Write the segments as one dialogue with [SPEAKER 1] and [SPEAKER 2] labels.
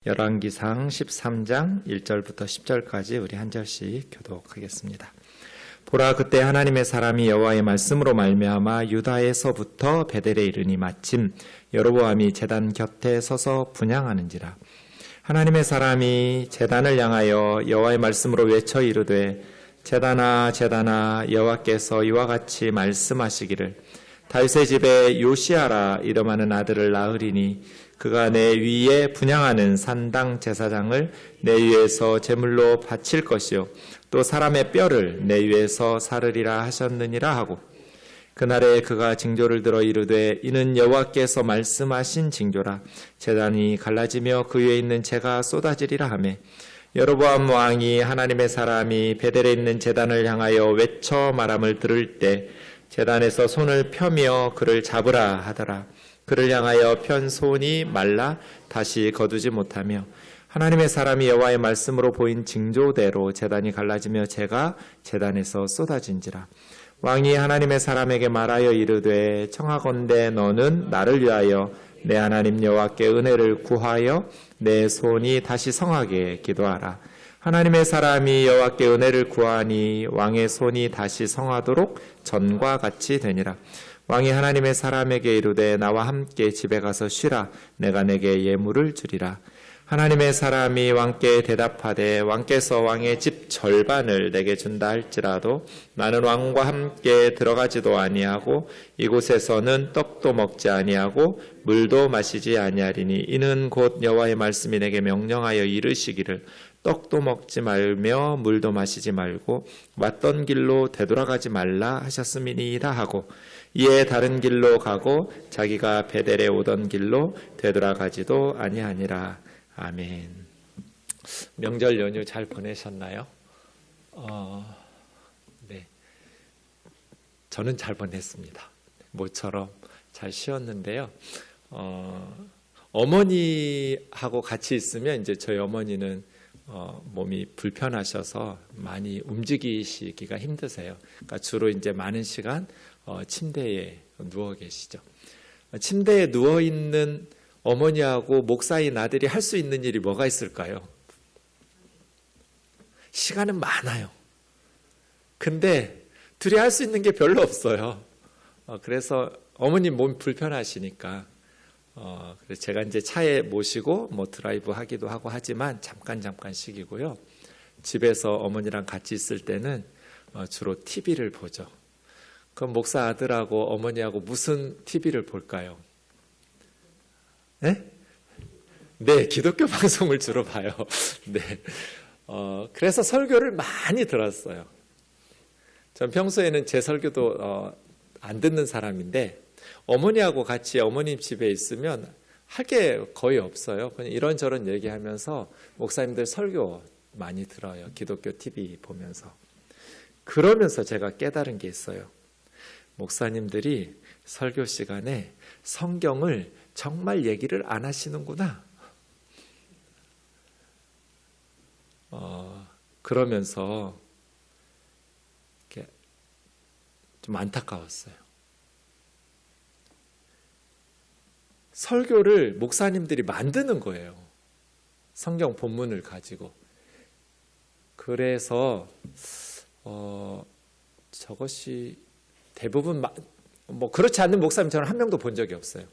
[SPEAKER 1] 열왕기상 13장 1절부터 10절까지 우리 한 절씩 교독하겠습니다. 보라, 그때 하나님의 사람이 여호와의 말씀으로 말미암아 유다에서부터 베델에 이르니 마침 여로보암이 제단 곁에 서서 분향하는지라. 하나님의 사람이 제단을 향하여 여호와의 말씀으로 외쳐 이르되, 제단아 제단아, 여호와께서 이와 같이 말씀하시기를, 다윗의 집에 요시아라 이름하는 아들을 낳으리니 그가 내 위에 분향하는 산당 제사장을 내 위에서 제물로 바칠 것이요 또 사람의 뼈를 내 위에서 사르리라 하셨느니라 하고, 그날에 그가 징조를 들어 이르되, 이는 여호와께서 말씀하신 징조라. 제단이 갈라지며 그 위에 있는 재가 쏟아지리라 하매, 여로보암 왕이 하나님의 사람이 베델에 있는 제단을 향하여 외쳐 말함을 들을 때 제단에서 손을 펴며 그를 잡으라 하더라. 그를 향하여 편 손이 말라 다시 거두지 못하며, 하나님의 사람이 여호와의 말씀으로 보인 징조대로 제단이 갈라지며 재가 제단에서 쏟아진지라. 왕이 하나님의 사람에게 말하여 이르되, 청하건대 너는 나를 위하여 내 하나님 여호와께 은혜를 구하여 내 손이 다시 성하게 기도하라. 하나님의 사람이 여호와께 은혜를 구하니 왕의 손이 다시 성하도록 전과 같이 되니라. 왕이 하나님의 사람에게 이르되, 나와 함께 집에 가서 쉬라. 내가 내게 예물을 주리라. 하나님의 사람이 왕께 대답하되, 왕께서 왕의 집 절반을 내게 준다 할지라도 나는 왕과 함께 들어가지도 아니하고 이곳에서는 떡도 먹지 아니하고 물도 마시지 아니하리니, 이는 곧 여호와의 말씀이 내게 명령하여 이르시기를, 떡도 먹지 말며 물도 마시지 말고 왔던 길로 되돌아가지 말라 하셨음이니이다 하고, 이에 다른 길로 가고 자기가 베델에 오던 길로 되돌아가지도 아니하니라. 아멘. 명절 연휴 잘 보내셨나요? 네, 저는 잘 보냈습니다. 모처럼 잘 쉬었는데요. 어머니하고 같이 있으면 이제 저희 어머니는 몸이 불편하셔서 많이 움직이시기가 힘드세요. 그러니까 주로 이제 많은 시간 침대에 누워 계시죠. 침대에 누워 있는 어머니하고 목사인 아들이 할 수 있는 일이 뭐가 있을까요? 시간은 많아요. 근데 둘이 할 수 있는 게 별로 없어요. 그래서 어머님 몸이 불편하시니까 그래서 제가 이제 차에 모시고 뭐 드라이브 하기도 하고 하지만 잠깐씩이고요. 집에서 어머니랑 같이 있을 때는 주로 TV를 보죠. 그럼 목사 아들하고 어머니하고 무슨 TV를 볼까요? 네? 네, 기독교 방송을 주로 봐요. 네. 그래서 설교를 많이 들었어요. 전 평소에는 제 설교도 안 듣는 사람인데, 어머니하고 같이 어머님 집에 있으면 할 게 거의 없어요. 그냥 이런저런 얘기하면서 목사님들 설교 많이 들어요. 기독교 TV 보면서. 그러면서 제가 깨달은 게 있어요. 목사님들이 설교 시간에 성경을 정말 얘기를 안 하시는구나. 그러면서 좀 안타까웠어요. 설교를 목사님들이 만드는 거예요. 성경 본문을 가지고. 그래서 저것이 대부분 뭐 그렇지 않는 목사님 저는 한 명도 본 적이 없어요.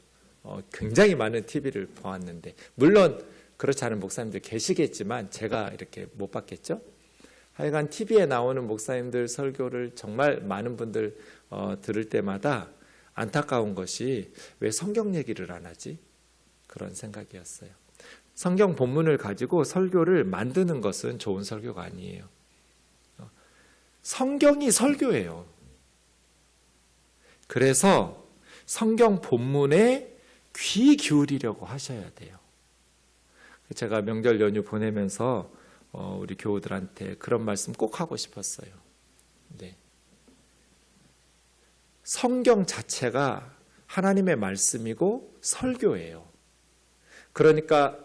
[SPEAKER 1] 굉장히 많은 TV를 보았는데, 물론 그렇지 않은 목사님들 계시겠지만 제가 이렇게 못 봤겠죠. 하여간 TV에 나오는 목사님들 설교를 정말 많은 분들 들을 때마다 안타까운 것이, 왜 성경 얘기를 안 하지? 그런 생각이었어요. 성경 본문을 가지고 설교를 만드는 것은 좋은 설교가 아니에요. 성경이 설교예요. 그래서 성경 본문에 귀 기울이려고 하셔야 돼요. 제가 명절 연휴 보내면서 우리 교우들한테 그런 말씀 꼭 하고 싶었어요. 네. 성경 자체가 하나님의 말씀이고 설교예요. 그러니까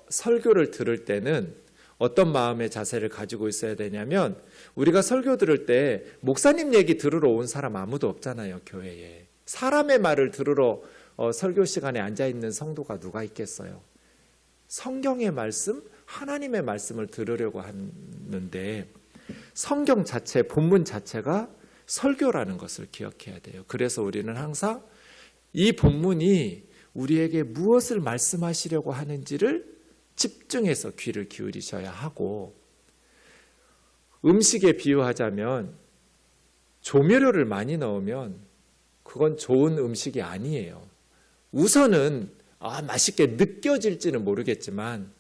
[SPEAKER 1] 설교를 들을 때는 어떤 마음의 자세를 가지고 있어야 되냐면, 우리가 설교 들을 때 목사님 얘기 들으러 온 사람 아무도 없잖아요, 교회에. 사람의 말을 들으러 설교 시간에 앉아있는 성도가 누가 있겠어요? 성경의 말씀, 하나님의 말씀을 들으려고 하는데 성경 자체, 본문 자체가 설교라는 것을 기억해야 돼요. 그래서 우리는 항상 이 본문이 우리에게 무엇을 말씀하시려고 하는지를 집중해서 귀를 기울이셔야 하고, 음식에 비유하자면 조미료를 많이 넣으면 그건 좋은 음식이 아니에요. 우선은 맛있게 느껴질지는 모르겠지만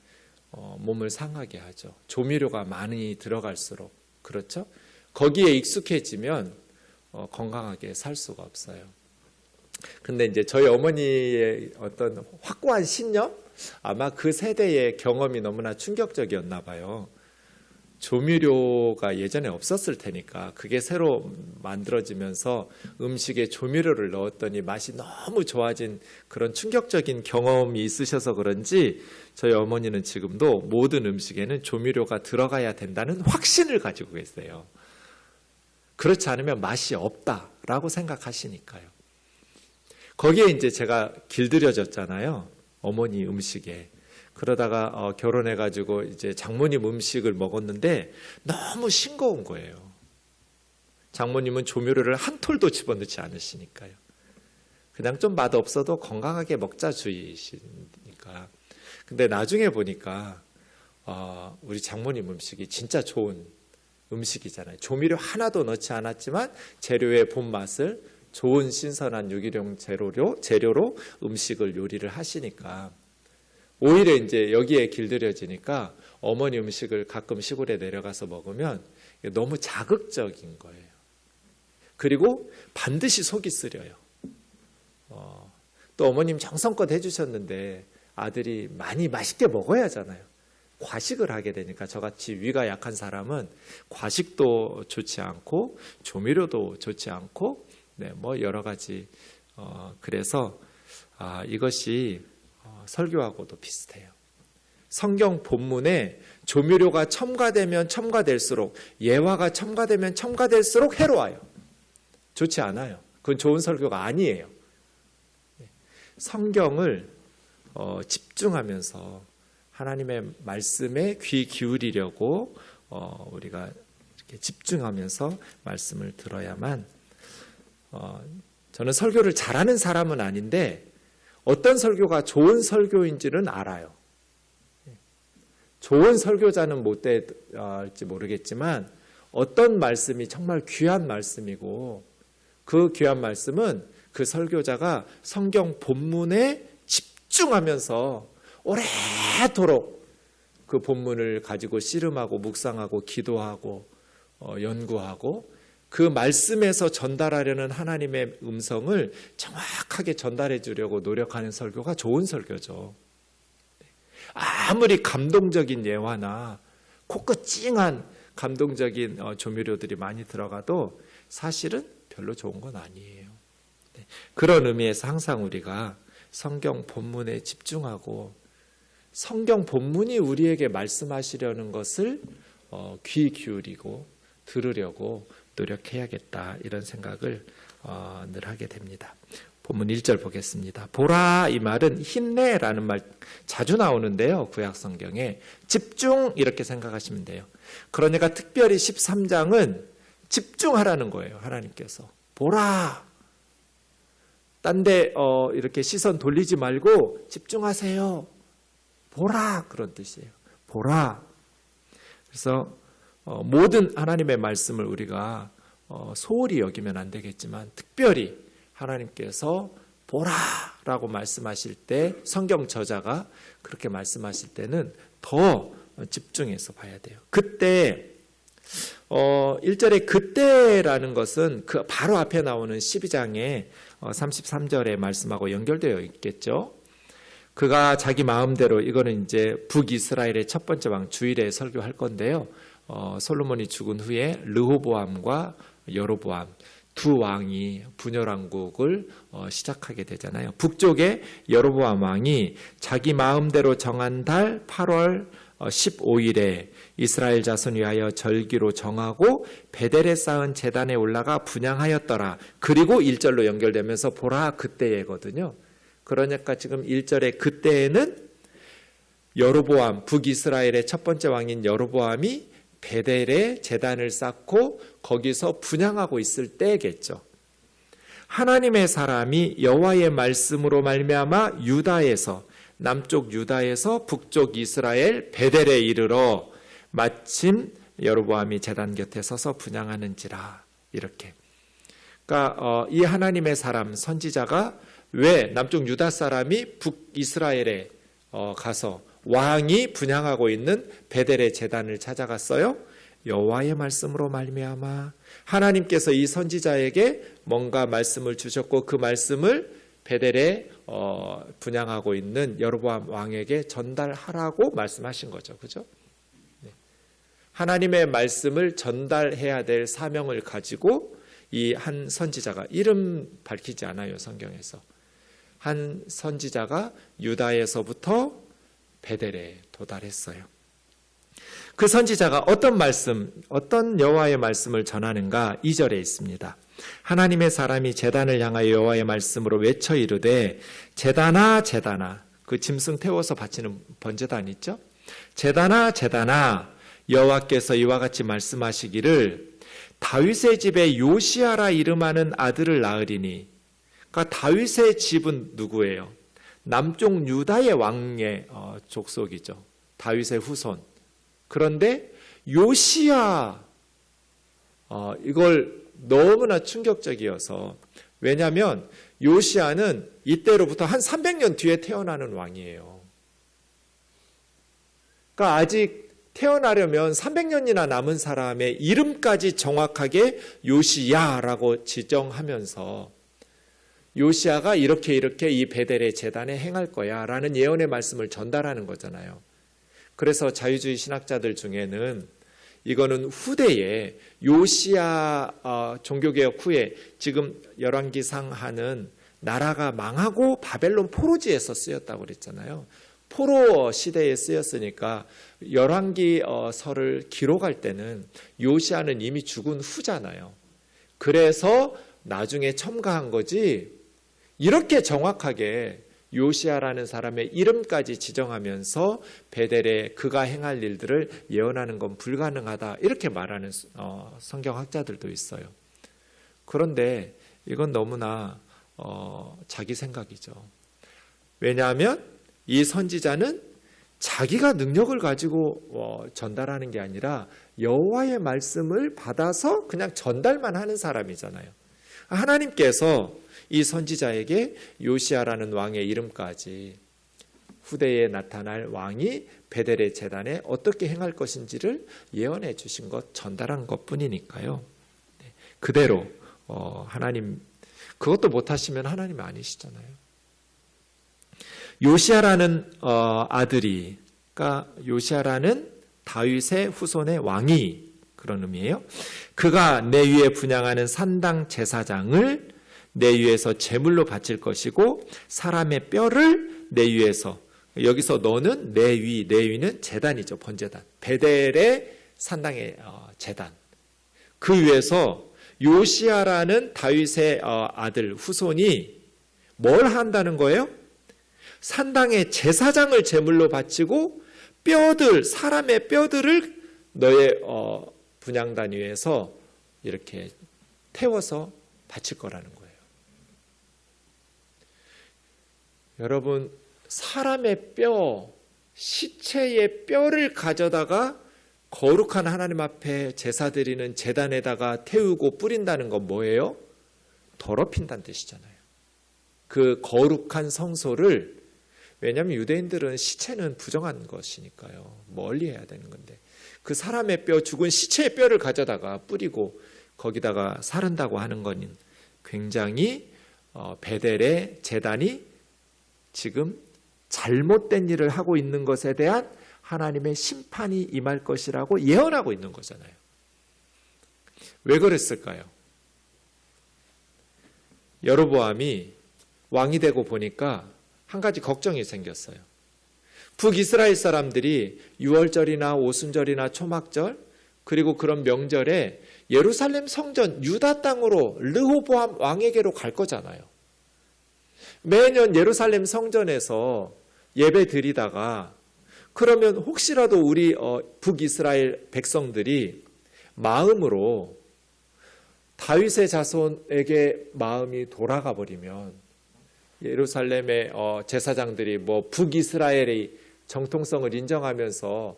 [SPEAKER 1] 몸을 상하게 하죠. 조미료가 많이 들어갈수록. 그렇죠? 거기에 익숙해지면 건강하게 살 수가 없어요. 근데 이제 저희 어머니의 어떤 확고한 신념? 아마 그 세대의 경험이 너무나 충격적이었나 봐요. 조미료가 예전에 없었을 테니까 그게 새로 만들어지면서 음식에 조미료를 넣었더니 맛이 너무 좋아진 그런 충격적인 경험이 있으셔서 그런지 저희 어머니는 지금도 모든 음식에는 조미료가 들어가야 된다는 확신을 가지고 계세요. 그렇지 않으면 맛이 없다라고 생각하시니까요. 거기에 이제 제가 길들여졌잖아요. 어머니 음식에. 그러다가 결혼해가지고 이제 장모님 음식을 먹었는데 너무 싱거운 거예요. 장모님은 조미료를 한 톨도 집어넣지 않으시니까요. 그냥 좀 맛없어도 건강하게 먹자 주의시니까. 근데 나중에 보니까 우리 장모님 음식이 진짜 좋은 음식이잖아요. 조미료 하나도 넣지 않았지만 재료의 본맛을 좋은 신선한 유기농 재료로 음식을 요리를 하시니까 오히려 이제 여기에 길들여지니까 어머니 음식을 가끔 시골에 내려가서 먹으면 너무 자극적인 거예요. 그리고 반드시 속이 쓰려요. 또 어머님 정성껏 해주셨는데 아들이 많이 맛있게 먹어야 하잖아요. 과식을 하게 되니까 저같이 위가 약한 사람은 과식도 좋지 않고 조미료도 좋지 않고 뭐 여러 가지 그래서 이것이 설교하고도 비슷해요. 성경 본문에 조미료가 첨가되면 첨가될수록, 예화가 첨가되면 첨가될수록 해로워요. 좋지 않아요. 그건 좋은 설교가 아니에요. 성경을 집중하면서 하나님의 말씀에 귀 기울이려고 우리가 이렇게 집중하면서 말씀을 들어야만, 저는 설교를 잘하는 사람은 아닌데 어떤 설교가 좋은 설교인지는 알아요. 좋은 설교자는 못 될지 모르겠지만 어떤 말씀이 정말 귀한 말씀이고 그 귀한 말씀은 그 설교자가 성경 본문에 집중하면서 오래도록 그 본문을 가지고 씨름하고 묵상하고 기도하고 연구하고 그 말씀에서 전달하려는 하나님의 음성을 정확하게 전달해 주려고 노력하는 설교가 좋은 설교죠. 아무리 감동적인 예화나 코끝 찡한 감동적인 조미료들이 많이 들어가도 사실은 별로 좋은 건 아니에요. 그런 의미에서 항상 우리가 성경 본문에 집중하고 성경 본문이 우리에게 말씀하시려는 것을 귀 기울이고 들으려고 노력해야겠다, 이런 생각을 늘 하게 됩니다. 본문 1절 보겠습니다. 보라, 이 말은 힘내라는 말 자주 나오는데요. 구약 성경에 집중 이렇게 생각하시면 돼요. 그러니까 특별히 13장은 집중하라는 거예요. 하나님께서 보라, 딴 데 이렇게 시선 돌리지 말고 집중하세요. 보라, 그런 뜻이에요. 보라. 그래서 모든 하나님의 말씀을 우리가 소홀히 여기면 안 되겠지만 특별히 하나님께서 보라라고 말씀하실 때, 성경 저자가 그렇게 말씀하실 때는 더 집중해서 봐야 돼요. 그때 1절에 그때라는 것은 그 바로 앞에 나오는 12장의 33절의 말씀하고 연결되어 있겠죠. 그가 자기 마음대로, 이거는 이제 북이스라엘의 첫 번째 왕 주일에 설교할 건데요. 솔로몬이 죽은 후에 르호보암과 여로보암 두 왕이 분열왕국을 시작하게 되잖아요. 북쪽에 여로보암 왕이 자기 마음대로 정한 달 8월 15일에 이스라엘 자손 위하여 절기로 정하고 베델에 쌓은 제단에 올라가 분향하였더라. 그리고 1절로 연결되면서 보라 그때에거든요. 그러니까 지금 1절에 그때에는 여로보암, 북이스라엘의 첫 번째 왕인 여로보암이 베델에 제단을 쌓고 거기서 분향하고 있을 때겠죠. 하나님의 사람이 여호와의 말씀으로 말미암아 유다에서, 남쪽 유다에서 북쪽 이스라엘 베델에 이르러 마침 여로보암이 제단 곁에 서서 분향하는지라. 이렇게. 그러니까 이 하나님의 사람 선지자가 왜 남쪽 유다 사람이 북이스라엘에 가서 왕이 분향하고 있는 베델의 제단을 찾아갔어요? 여호와의 말씀으로 말미암아 하나님께서 이 선지자에게 뭔가 말씀을 주셨고 그 말씀을 베델에 분향하고 있는 여로보암 왕에게 전달하라고 말씀하신 거죠. 그죠? 네. 하나님의 말씀을 전달해야 될 사명을 가지고 이 한 선지자가, 이름 밝히지 않아요, 성경에서. 한 선지자가 유다에서부터 베델에 도달했어요. 그 선지자가 어떤 말씀, 어떤 여호와의 말씀을 전하는가 2절에 있습니다. 하나님의 사람이 제단을 향하여 여호와의 말씀으로 외쳐 이르되 제단아 제단아, 그 짐승 태워서 바치는 번제단 있죠? 제단아 제단아, 여호와께서 이와 같이 말씀하시기를 다윗의 집에 요시아라 이름하는 아들을 낳으리니. 그러니까 다윗의 집은 누구예요? 남쪽 유다의 왕의 족속이죠. 다윗의 후손. 그런데 요시야, 이걸 너무나 충격적이어서, 왜냐하면 요시야는 이때로부터 한 300년 뒤에 태어나는 왕이에요. 그러니까 아직 태어나려면 300년이나 남은 사람의 이름까지 정확하게 요시야라고 지정하면서 요시야가 이렇게 이 베델의 제단에 행할 거야 라는 예언의 말씀을 전달하는 거잖아요. 그래서 자유주의 신학자들 중에는 이거는 후대에 요시야 종교개혁 후에 지금 열왕기상 하는 나라가 망하고 바벨론 포로지에서 쓰였다고 그랬잖아요. 포로 시대에 쓰였으니까 열왕기서를 기록할 때는 요시야는 이미 죽은 후잖아요. 그래서 나중에 첨가한 거지, 이렇게 정확하게 요시야라는 사람의 이름까지 지정하면서 베델에 그가 행할 일들을 예언하는 건 불가능하다, 이렇게 말하는 성경학자들도 있어요. 그런데 이건 너무나 자기 생각이죠. 왜냐하면 이 선지자는 자기가 능력을 가지고 전달하는 게 아니라 여호와의 말씀을 받아서 그냥 전달만 하는 사람이잖아요. 하나님께서 이 선지자에게 요시야라는 왕의 이름까지, 후대에 나타날 왕이 베델의 제단에 어떻게 행할 것인지를 예언해 주신 것, 전달한 것뿐이니까요. 그대로 하나님, 그것도 못하시면 하나님 아니시잖아요. 요시야라는 아들이, 그러니까 요시야라는 다윗의 후손의 왕이, 그런 의미예요. 그가 내 위에 분향하는 산당 제사장을 내 위에서 제물로 바칠 것이고 사람의 뼈를 내 위에서, 여기서 너는 내 위는 제단이죠. 번제단, 베델의 산당의 제단, 그 위에서 요시야라는 다윗의 아들 후손이 뭘 한다는 거예요? 산당의 제사장을 제물로 바치고 뼈들, 사람의 뼈들을 너의 분향단 위에서 이렇게 태워서 바칠 거라는 거예요. 여러분, 사람의 뼈, 시체의 뼈를 가져다가 거룩한 하나님 앞에 제사 드리는 제단에다가 태우고 뿌린다는 건 뭐예요? 더럽힌다는 뜻이잖아요. 그 거룩한 성소를, 왜냐하면 유대인들은 시체는 부정한 것이니까요. 멀리 해야 되는 건데, 그 사람의 뼈, 죽은 시체의 뼈를 가져다가 뿌리고 거기다가 사른다고 하는 건 굉장히 베델의 제단이 지금 잘못된 일을 하고 있는 것에 대한 하나님의 심판이 임할 것이라고 예언하고 있는 거잖아요. 왜 그랬을까요? 여로보암이 왕이 되고 보니까 한 가지 걱정이 생겼어요. 북이스라엘 사람들이 유월절이나 오순절이나 초막절, 그리고 그런 명절에 예루살렘 성전 유다 땅으로 르호보암 왕에게로 갈 거잖아요. 매년 예루살렘 성전에서 예배 드리다가 그러면 혹시라도 우리 북이스라엘 백성들이 마음으로 다윗의 자손에게 마음이 돌아가 버리면 예루살렘의 제사장들이 뭐 북이스라엘의 정통성을 인정하면서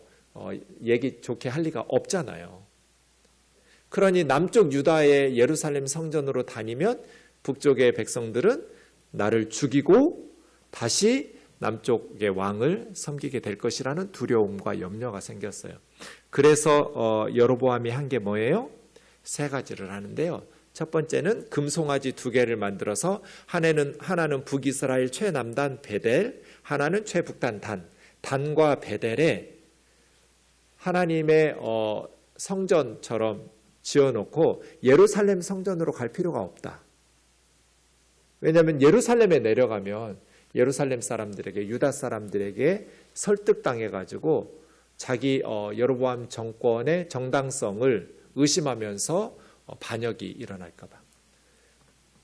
[SPEAKER 1] 얘기 좋게 할 리가 없잖아요. 그러니 남쪽 유다의 예루살렘 성전으로 다니면 북쪽의 백성들은 나를 죽이고 다시 남쪽의 왕을 섬기게 될 것이라는 두려움과 염려가 생겼어요. 그래서 여로보암이 한 게 뭐예요? 세 가지를 하는데요. 첫 번째는 금송아지 2개를 만들어서 하나는 북이스라엘 최남단 베델, 하나는 최북단 단. 단과 베델에 하나님의 성전처럼 지어놓고 예루살렘 성전으로 갈 필요가 없다. 왜냐하면 예루살렘에 내려가면 예루살렘 사람들에게, 유다 사람들에게 설득당해가지고 자기 여로보암 정권의 정당성을 의심하면서 반역이 일어날까 봐.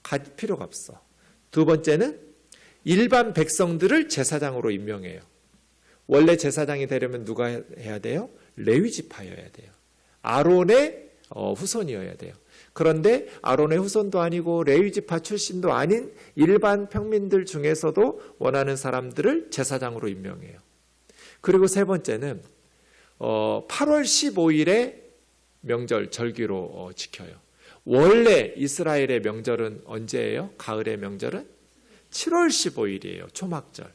[SPEAKER 1] 갈 필요가 없어. 두 번째는 일반 백성들을 제사장으로 임명해요. 원래 제사장이 되려면 누가 해야 돼요? 레위 지파여야 돼요. 아론의 후손이어야 돼요. 그런데 아론의 후손도 아니고 레위 지파 출신도 아닌 일반 평민들 중에서도 원하는 사람들을 제사장으로 임명해요. 그리고 세 번째는 8월 15일에 명절 절기로 지켜요. 원래 이스라엘의 명절은 언제예요? 가을의 명절은 7월 15일이에요. 초막절.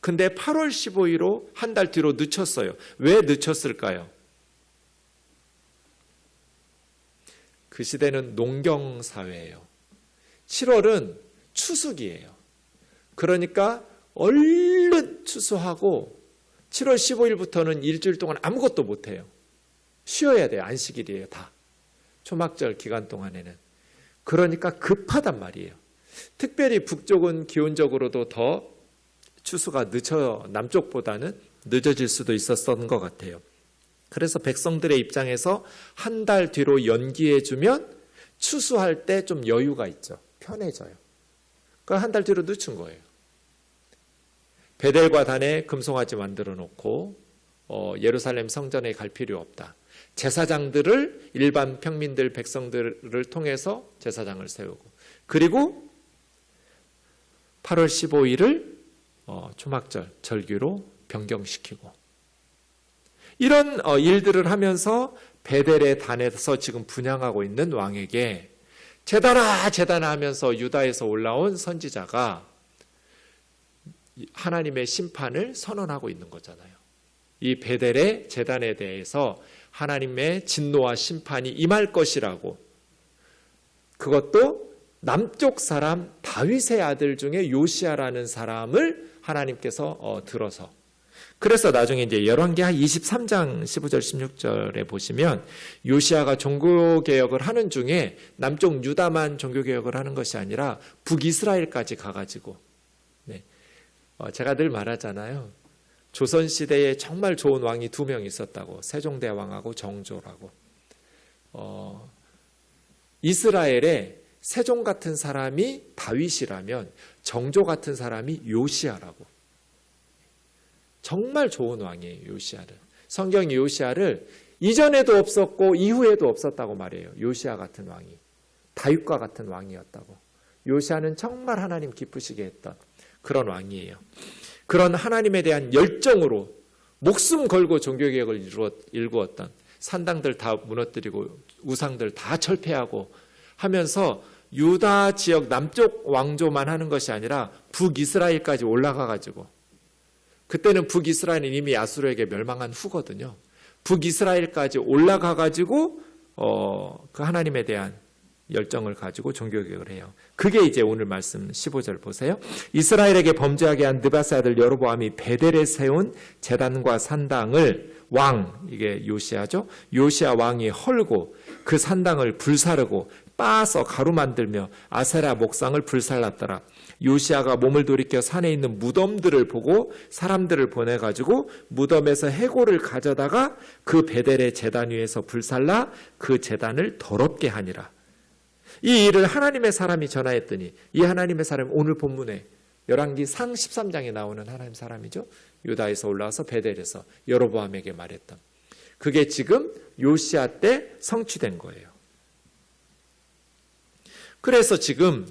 [SPEAKER 1] 근데 8월 15일로 한 달 뒤로 늦췄어요. 왜 늦췄을까요? 그 시대는 농경사회예요. 7월은 추수기예요. 그러니까 얼른 추수하고 7월 15일부터는 일주일 동안 아무것도 못해요. 쉬어야 돼요. 안식일이에요. 다. 초막절 기간 동안에는. 그러니까 급하단 말이에요. 특별히 북쪽은 기온적으로도 더 추수가 남쪽보다는 늦어질 수도 있었던 것 같아요. 그래서 백성들의 입장에서 한 달 뒤로 연기해주면 추수할 때 좀 여유가 있죠. 편해져요. 그러니까 한 달 뒤로 늦춘 거예요. 베델과 단에 금송아지 만들어 놓고 예루살렘 성전에 갈 필요 없다. 제사장들을 일반 평민들 백성들을 통해서 제사장을 세우고 그리고 8월 15일을 초막절 절기로 변경시키고 이런 일들을 하면서 베델의 단에서 지금 분향하고 있는 왕에게 제단아 하면서 유다에서 올라온 선지자가 하나님의 심판을 선언하고 있는 거잖아요. 이 베델의 제단에 대해서 하나님의 진노와 심판이 임할 것이라고, 그것도 남쪽 사람 다윗의 아들 중에 요시야라는 사람을 하나님께서 들어서, 그래서 나중에 이제 열왕기하 23장 15절 16절에 보시면 요시야가 종교개혁을 하는 중에 남쪽 유다만 종교개혁을 하는 것이 아니라 북이스라엘까지 가가지고, 제가 늘 말하잖아요. 조선시대에 정말 좋은 왕이 2명 있었다고. 세종대왕하고 정조라고. 이스라엘에 세종 같은 사람이 다윗이라면 정조 같은 사람이 요시야라고. 정말 좋은 왕이에요. 요시야를. 성경이 요시야를 이전에도 없었고 이후에도 없었다고 말해요. 요시야 같은 왕이. 다윗과 같은 왕이었다고. 요시야는 정말 하나님 기쁘시게 했던 그런 왕이에요. 그런 하나님에 대한 열정으로 목숨 걸고 종교개혁을 일구었던, 산당들 다 무너뜨리고 우상들 다 철폐하고 하면서 유다 지역 남쪽 왕조만 하는 것이 아니라 북이스라엘까지 올라가가지고, 그때는 북이스라엘은 이미 아수르에게 멸망한 후거든요. 북이스라엘까지 올라가가지고 그 하나님에 대한 열정을 가지고 종교개혁을 해요. 그게 이제 오늘 말씀 15절 보세요. 이스라엘에게 범죄하게 한 느바스 아들 여로보암이 베델에 세운 제단과 산당을 이게 요시야죠. 요시야 왕이 헐고 그 산당을 불사르고 빻아서 가루 만들며 아세라 목상을 불살랐더라. 요시야가 몸을 돌이켜 산에 있는 무덤들을 보고 사람들을 보내가지고 무덤에서 해골을 가져다가 그 베델의 제단 위에서 불살라 그 제단을 더럽게 하니라. 이 일을 하나님의 사람이 전하였더니, 이 하나님의 사람이 오늘 본문에 열왕기상 13장에 나오는 하나님 사람이죠. 유다에서 올라와서 베델에서 여로보암에게 말했던, 그게 지금 요시야 때 성취된 거예요. 그래서 지금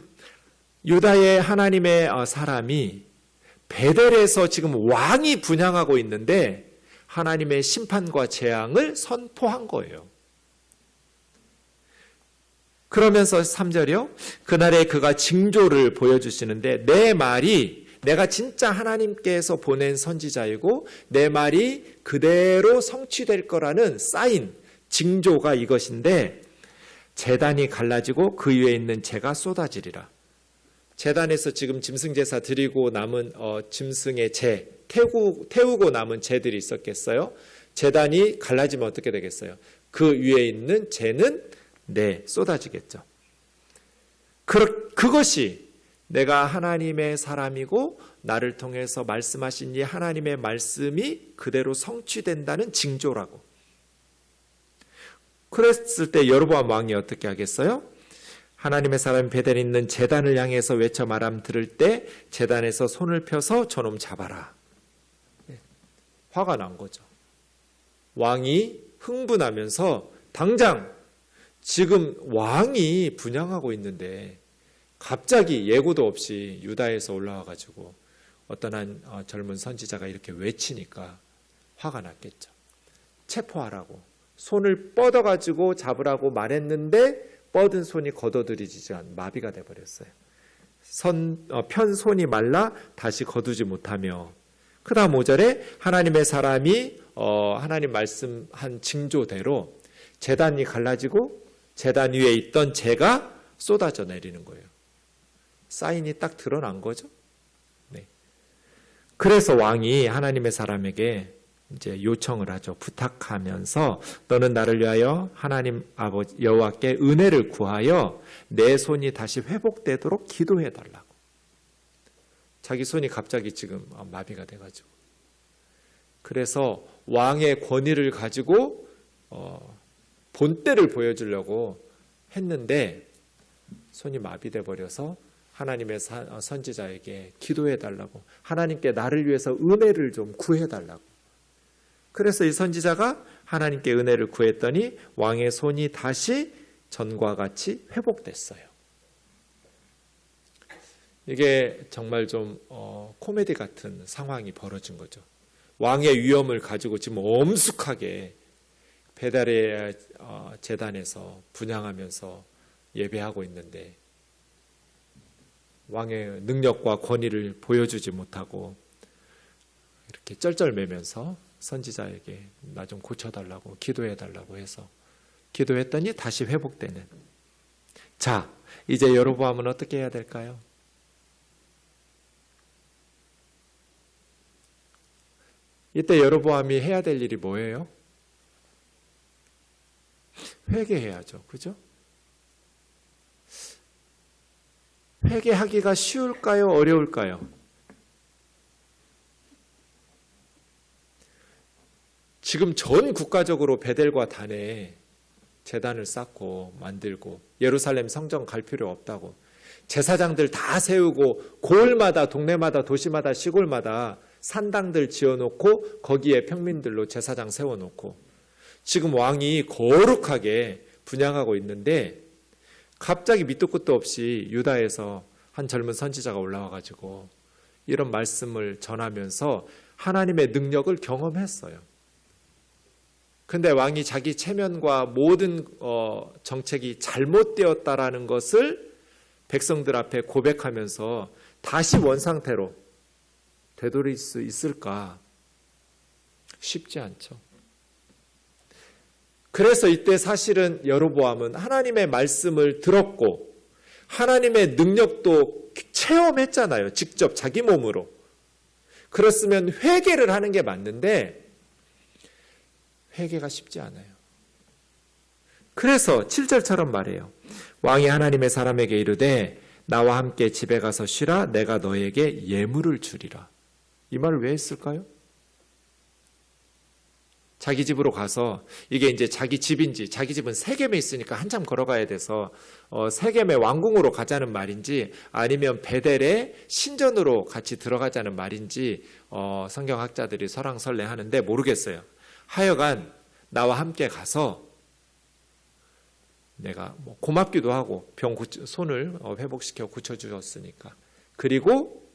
[SPEAKER 1] 유다의 하나님의 사람이 베델에서 지금 왕이 분향하고 있는데 하나님의 심판과 재앙을 선포한 거예요. 그러면서 3절이요. 그날에 그가 징조를 보여주시는데, 내 말이, 내가 진짜 하나님께서 보낸 선지자이고 내 말이 그대로 성취될 거라는 사인, 징조가 이것인데, 제단이 갈라지고 그 위에 있는 재가 쏟아지리라. 제단에서 지금 짐승제사 드리고 남은 짐승의 재, 태우고 남은 재들이 있었겠어요? 제단이 갈라지면 어떻게 되겠어요? 그 위에 있는 재는 쏟아지겠죠. 그것이 내가 하나님의 사람이고 나를 통해서 말씀하신 이 하나님의 말씀이 그대로 성취된다는 징조라고. 그랬을 때 여로보암 왕이 어떻게 하겠어요? 하나님의 사람 베델에 있는 제단을 향해서 외쳐 말함 들을 때 제단에서 손을 펴서 저놈 잡아라. 화가 난 거죠. 왕이 흥분하면서 당장, 지금 왕이 분향하고 있는데 갑자기 예고도 없이 유다에서 올라와가지고 어떤 한 젊은 선지자가 이렇게 외치니까 화가 났겠죠. 체포하라고, 손을 뻗어가지고 잡으라고 말했는데 뻗은 손이 걷어들이지 않, 마비가 돼버렸어요. 편 손이 말라 다시 거두지 못하며, 그 다음 5절에 하나님의 사람이 하나님 말씀한 징조대로 제단이 갈라지고 제단 위에 있던 재가 쏟아져 내리는 거예요. 사인이 딱 드러난 거죠. 네. 그래서 왕이 하나님의 사람에게 이제 요청을 하죠. 부탁하면서 너는 나를 위하여 하나님 아버지 여호와께 은혜를 구하여 내 손이 다시 회복되도록 기도해 달라고. 자기 손이 갑자기 지금 마비가 돼가지고, 그래서 왕의 권위를 가지고 본때를 보여주려고 했는데 손이 마비돼 버려서 하나님의 선지자에게 기도해 달라고, 하나님께 나를 위해서 은혜를 좀 구해 달라고. 그래서 이 선지자가 하나님께 은혜를 구했더니 왕의 손이 다시 전과 같이 회복됐어요. 이게 정말 좀 코미디 같은 상황이 벌어진 거죠. 왕의 위엄을 가지고 지금 엄숙하게 베델의 제단에서 분향하면서 예배하고 있는데 왕의 능력과 권위를 보여주지 못하고 이렇게 쩔쩔매면서 선지자에게 나 좀 고쳐달라고, 기도해달라고 해서 기도했더니 다시 회복되는. 자, 이제 여로보암은 어떻게 해야 될까요? 이때 여로보암이 해야 될 일이 뭐예요? 회개해야죠. 그죠? 회개하기가 쉬울까요? 어려울까요? 지금 전 국가적으로 베델과 단에 제단을 쌓고 만들고 예루살렘 성전 갈 필요 없다고 제사장들 다 세우고 고을마다 동네마다 도시마다 시골마다 산당들 지어놓고 거기에 평민들로 제사장 세워놓고 지금 왕이 거룩하게 분향하고 있는데 갑자기 밑도 끝도 없이 유다에서 한 젊은 선지자가 올라와가지고 이런 말씀을 전하면서 하나님의 능력을 경험했어요. 근데 왕이 자기 체면과 모든 정책이 잘못되었다라는 것을 백성들 앞에 고백하면서 다시 원상태로 되돌릴 수 있을까? 쉽지 않죠. 그래서 이때 사실은 여로보암은 하나님의 말씀을 들었고 하나님의 능력도 체험했잖아요. 직접 자기 몸으로. 그렇으면 회개를 하는 게 맞는데 회개가 쉽지 않아요. 그래서 7절처럼 말해요. 왕이 하나님의 사람에게 이르되 나와 함께 집에 가서 쉬라. 내가 너에게 예물을 주리라. 이 말을 왜 했을까요? 자기 집으로 가서 이게 이제 자기 집인지 자기 집은 세겜에 있으니까 한참 걸어가야 돼서 세겜의 왕궁으로 가자는 말인지 아니면 베델의 신전으로 같이 들어가자는 말인지 성경학자들이 설왕설래하는데 모르겠어요. 하여간 나와 함께 가서 내가 뭐 고맙기도 하고 손을 회복시켜 고쳐주었으니까 그리고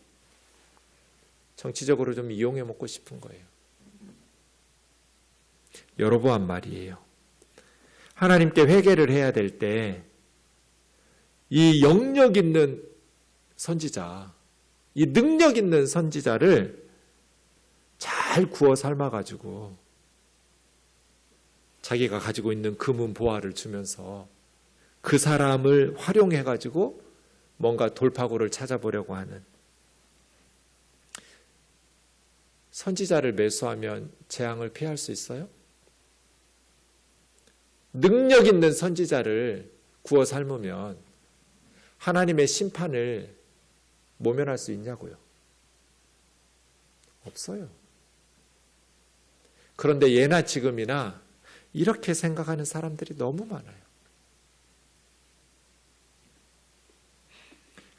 [SPEAKER 1] 정치적으로 좀 이용해 먹고 싶은 거예요. 여로보암 말이에요. 하나님께 회개를 해야 될 때 이 영역 있는 선지자, 이 능력 있는 선지자를 잘 구워 삶아가지고 자기가 가지고 있는 금은 보화를 주면서 그 사람을 활용해가지고 뭔가 돌파구를 찾아보려고 하는 선지자를 매수하면 재앙을 피할 수 있어요? 능력 있는 선지자를 구워 삶으면 하나님의 심판을 모면할 수 있냐고요? 없어요. 그런데 예나 지금이나 이렇게 생각하는 사람들이 너무 많아요.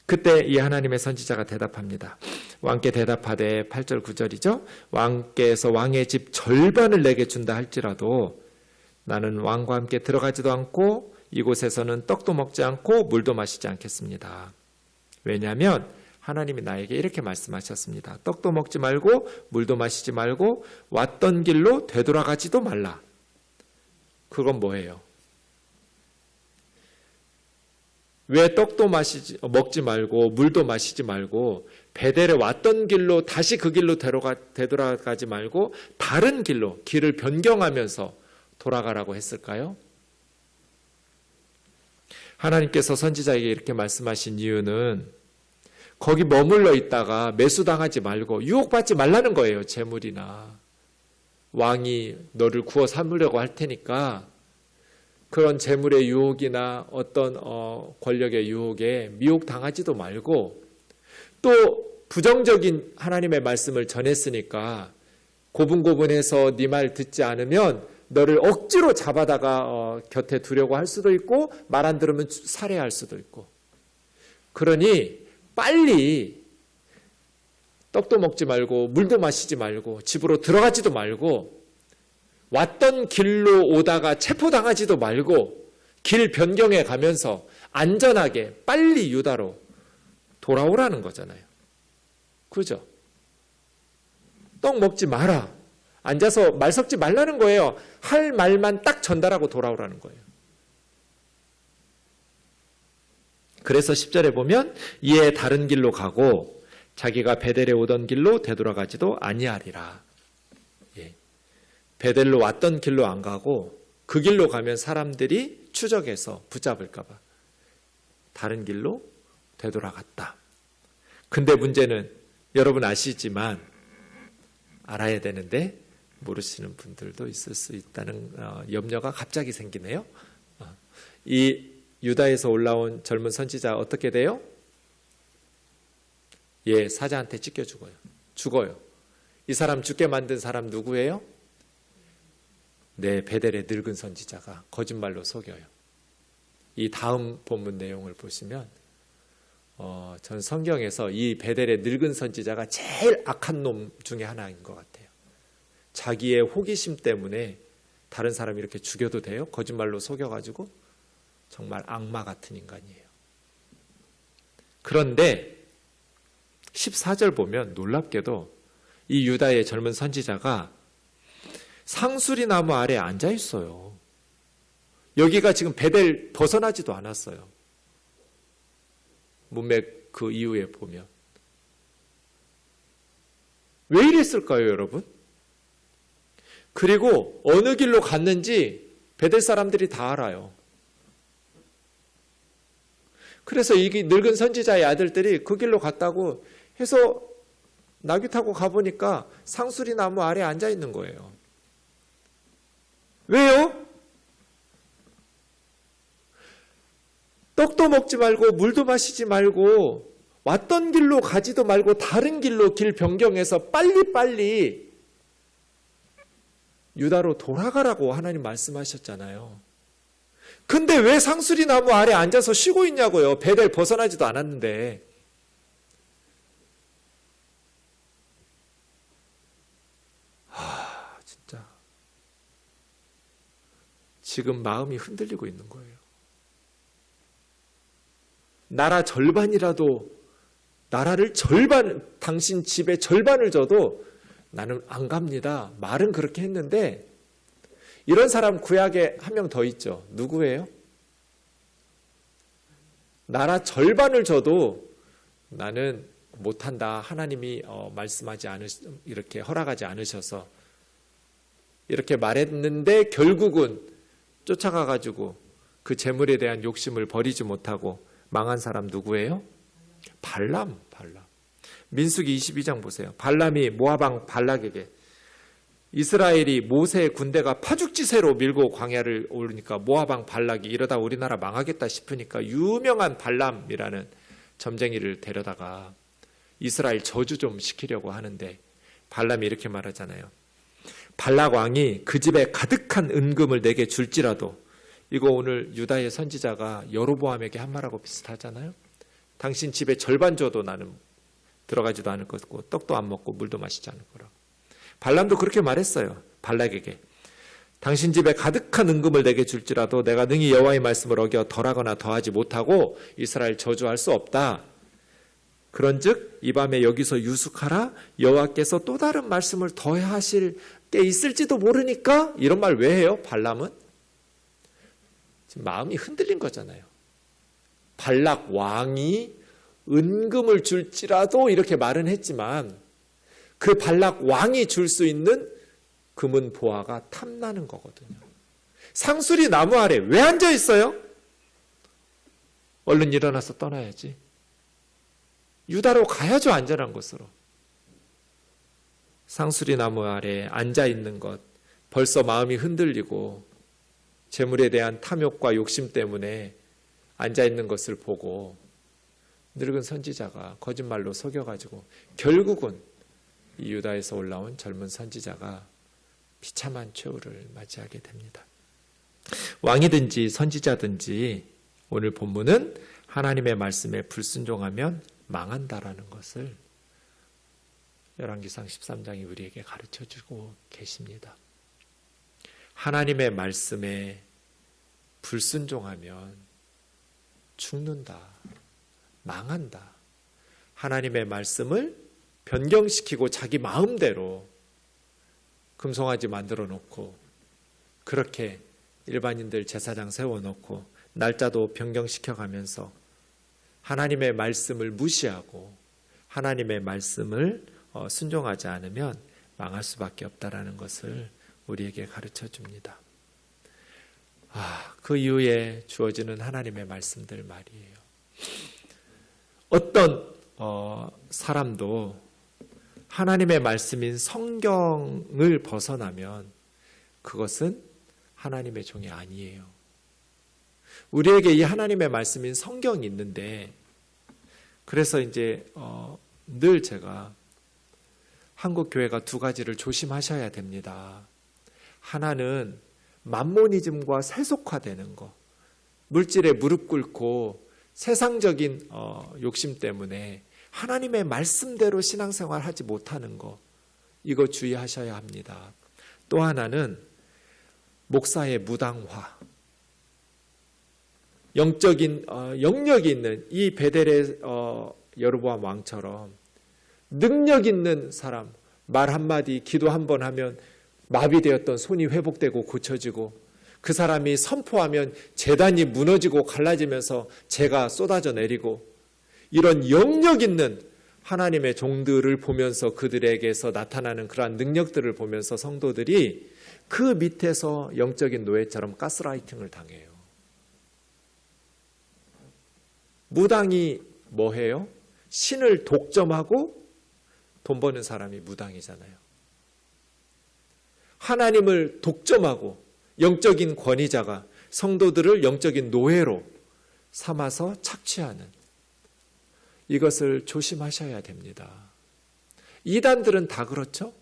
[SPEAKER 1] 그때 이 하나님의 선지자가 대답합니다. 왕께 대답하되 8절 9절이죠. 왕께서 왕의 집 절반을 내게 준다 할지라도 나는 왕과 함께 들어가지도 않고 이곳에서는 떡도 먹지 않고 물도 마시지 않겠습니다. 왜냐하면 하나님이 나에게 이렇게 말씀하셨습니다. 떡도 먹지 말고 물도 마시지 말고 왔던 길로 되돌아가지도 말라. 그건 뭐예요? 왜 떡도 먹지 말고 물도 마시지 말고 베델에 왔던 길로 다시 그 길로 되돌아가지 말고 다른 길로 길을 변경하면서 돌아가라고 했을까요? 하나님께서 선지자에게 이렇게 말씀하신 이유는 거기 머물러 있다가 매수당하지 말고 유혹받지 말라는 거예요. 재물이나 왕이 너를 구워 삼으려고 할 테니까 그런 재물의 유혹이나 어떤 권력의 유혹에 미혹당하지도 말고 또 부정적인 하나님의 말씀을 전했으니까 고분고분해서 네 말 듣지 않으면 너를 억지로 잡아다가 곁에 두려고 할 수도 있고 말 안 들으면 살해할 수도 있고 그러니 빨리 떡도 먹지 말고 물도 마시지 말고 집으로 들어가지도 말고 왔던 길로 오다가 체포당하지도 말고 길 변경해 가면서 안전하게 빨리 유다로 돌아오라는 거잖아요. 그죠? 떡 먹지 마라. 앉아서 말 섞지 말라는 거예요. 할 말만 딱 전달하고 돌아오라는 거예요. 그래서 10절에 보면 이에 다른 길로 가고 자기가 베델에 오던 길로 되돌아가지도 아니하리라. 예. 베델로 왔던 길로 안 가고 그 길로 가면 사람들이 추적해서 붙잡을까 봐 다른 길로 되돌아갔다. 근데 문제는 여러분 아시지만 알아야 되는데 모르시는 분들도 있을 수 있다는 염려가 갑자기 생기네요. 이 유다에서 올라온 젊은 선지자 어떻게 돼요? 예, 사자한테 찢겨 죽어요. 이 사람 죽게 만든 사람 누구예요? 네, 베델의 늙은 선지자가 거짓말로 속여요. 이 다음 본문 내용을 보시면 전 성경에서 이 베델의 늙은 선지자가 제일 악한 놈 중에 하나인 것 같아요. 자기의 호기심 때문에 다른 사람 이렇게 죽여도 돼요? 거짓말로 속여가지고 정말 악마 같은 인간이에요. 그런데 14절 보면 놀랍게도 이 유다의 젊은 선지자가 상수리 나무 아래에 앉아 있어요. 여기가 지금 베델 벗어나지도 않았어요. 문맥 그 이후에 보면. 왜 이랬을까요, 여러분? 그리고 어느 길로 갔는지 베델 사람들이 다 알아요. 그래서 이 늙은 선지자의 아들들이 그 길로 갔다고 해서 나귀 타고 가보니까 상수리 나무 아래에 앉아 있는 거예요. 왜요? 떡도 먹지 말고 물도 마시지 말고 왔던 길로 가지도 말고 다른 길로 길 변경해서 빨리빨리 유다로 돌아가라고 하나님 말씀하셨잖아요. 근데 왜 상수리 나무 아래 앉아서 쉬고 있냐고요. 베델 벗어나지도 않았는데. 진짜 지금 마음이 흔들리고 있는 거예요. 나라 절반이라도, 나라를 당신 집의 절반을 줘도 나는 안 갑니다. 말은 그렇게 했는데, 이런 사람 구약에 한 명 더 있죠. 누구예요? 나라 절반을 줘도 나는 못한다. 하나님이 이렇게 허락하지 않으셔서 이렇게 말했는데, 결국은 쫓아가가지고 그 재물에 대한 욕심을 버리지 못하고 망한 사람 누구예요? 발람. 민수기 22장 보세요. 발람이 모압 왕 발락에게, 이스라엘이 모세의 군대가 파죽지세로 밀고 광야를 오르니까 모압 왕 발락이 이러다 우리나라 망하겠다 싶으니까 유명한 발람이라는 점쟁이를 데려다가 이스라엘 저주 좀 시키려고 하는데, 발람이 이렇게 말하잖아요. 발락 왕이 그 집에 가득한 은금을 내게 줄지라도, 이거 오늘 유다의 선지자가 여로보암에게 한 말하고 비슷하잖아요. 당신 집에 절반 줘도 나는 들어가지도 않을 것이고 떡도 안 먹고 물도 마시지 않을 거라고. 발람도 그렇게 말했어요. 발락에게. 당신 집에 가득한 은금을 내게 줄지라도 내가 능히 여호와의 말씀을 어겨 덜하거나 더하지 못하고 이스라엘 저주할 수 없다. 그런즉 이 밤에 여기서 유숙하라. 여호와께서 또 다른 말씀을 더하실 게 있을지도 모르니까. 이런 말 왜 해요? 발람은 지금 마음이 흔들린 거잖아요. 발락 왕이 은금을 줄지라도 이렇게 말은 했지만, 그 발락 왕이 줄 수 있는 금은 보화가 탐나는 거거든요. 상수리 나무 아래 왜 앉아 있어요? 얼른 일어나서 떠나야지. 유다로 가야죠. 안전한 곳으로. 상수리 나무 아래 앉아 있는 것, 벌써 마음이 흔들리고 재물에 대한 탐욕과 욕심 때문에 앉아 있는 것을 보고 늙은 선지자가 거짓말로 속여가지고 결국은 이 유다에서 올라온 젊은 선지자가 비참한 최후를 맞이하게 됩니다. 왕이든지 선지자든지 오늘 본문은 하나님의 말씀에 불순종하면 망한다라는 것을 열왕기상 13장이 우리에게 가르쳐주고 계십니다. 하나님의 말씀에 불순종하면 죽는다, 망한다. 하나님의 말씀을 변경시키고 자기 마음대로 금송아지 만들어 놓고 그렇게 일반인들 제사장 세워놓고 날짜도 변경시켜가면서 하나님의 말씀을 무시하고 하나님의 말씀을 순종하지 않으면 망할 수밖에 없다라는 것을 우리에게 가르쳐 줍니다. 그 이후에 주어지는 하나님의 말씀들 말이에요. 어떤 사람도 하나님의 말씀인 성경을 벗어나면 그것은 하나님의 종이 아니에요. 우리에게 이 하나님의 말씀인 성경이 있는데, 그래서 이제 늘 제가 한국 교회가 두 가지를 조심하셔야 됩니다. 하나는 만모니즘과 세속화되는 거, 물질에 무릎 꿇고 세상적인 욕심 때문에 하나님의 말씀대로 신앙생활 하지 못하는 거, 이거 주의하셔야 합니다. 또 하나는 목사의 무당화, 영적인 영역이 있는 이 베델의 여로보암 왕처럼 능력 있는 사람, 말 한마디, 기도 한번 하면 마비되었던 손이 회복되고 고쳐지고, 그 사람이 선포하면 제단이 무너지고 갈라지면서 재가 쏟아져 내리고, 이런 영역 있는 하나님의 종들을 보면서 그들에게서 나타나는 그러한 능력들을 보면서 성도들이 그 밑에서 영적인 노예처럼 가스라이팅을 당해요. 무당이 뭐해요? 신을 독점하고 돈 버는 사람이 무당이잖아요. 하나님을 독점하고 영적인 권위자가 성도들을 영적인 노예로 삼아서 착취하는, 이것을 조심하셔야 됩니다. 이단들은 다 그렇죠?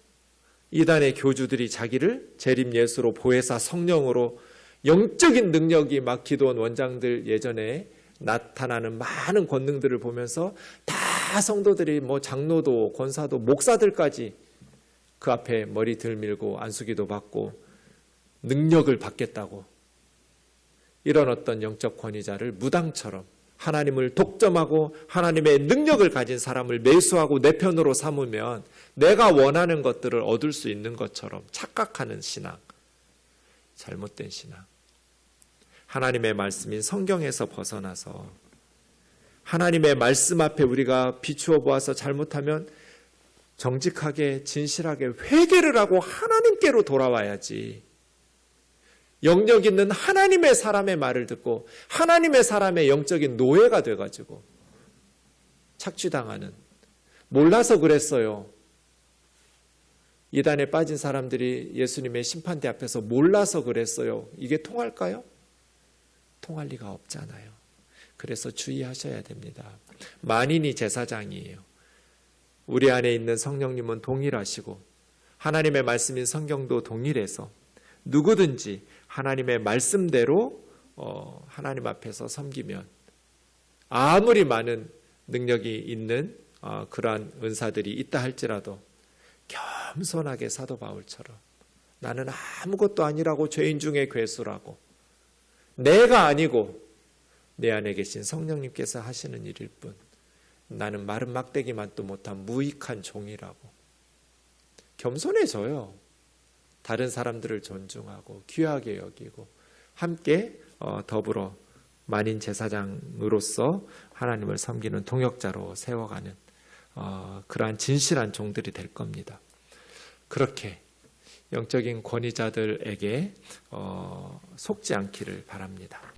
[SPEAKER 1] 이단의 교주들이 자기를 재림 예수로 보혜사 성령으로 영적인 능력이 막 기도원 원장들 예전에 나타나는 많은 권능들을 보면서 다 성도들이 뭐 장로도 권사도 목사들까지 그 앞에 머리 들밀고 안수기도 받고 능력을 받겠다고 이런 어떤 영적 권위자를 무당처럼 하나님을 독점하고 하나님의 능력을 가진 사람을 매수하고 내 편으로 삼으면 내가 원하는 것들을 얻을 수 있는 것처럼 착각하는 신앙, 잘못된 신앙. 하나님의 말씀인 성경에서 벗어나서 하나님의 말씀 앞에 우리가 비추어 보아서 잘못하면 정직하게 진실하게 회개를 하고 하나님께로 돌아와야지. 영역 있는 하나님의 사람의 말을 듣고 하나님의 사람의 영적인 노예가 돼가지고 착취당하는, 몰라서 그랬어요. 이단에 빠진 사람들이 예수님의 심판대 앞에서 몰라서 그랬어요. 이게 통할까요? 통할 리가 없잖아요. 그래서 주의하셔야 됩니다. 만인이 제사장이에요. 우리 안에 있는 성령님은 동일하시고 하나님의 말씀인 성경도 동일해서 누구든지 하나님의 말씀대로 하나님 앞에서 섬기면 아무리 많은 능력이 있는 그러한 은사들이 있다 할지라도 겸손하게 사도 바울처럼 나는 아무것도 아니라고 죄인 중에 괴수라고 내가 아니고 내 안에 계신 성령님께서 하시는 일일 뿐 나는 마른 막대기만도 못한 무익한 종이라고 겸손해져요. 다른 사람들을 존중하고 귀하게 여기고 함께 더불어 만인 제사장으로서 하나님을 섬기는 동역자로 세워가는 그러한 진실한 종들이 될 겁니다. 그렇게 영적인 권위자들에게 속지 않기를 바랍니다.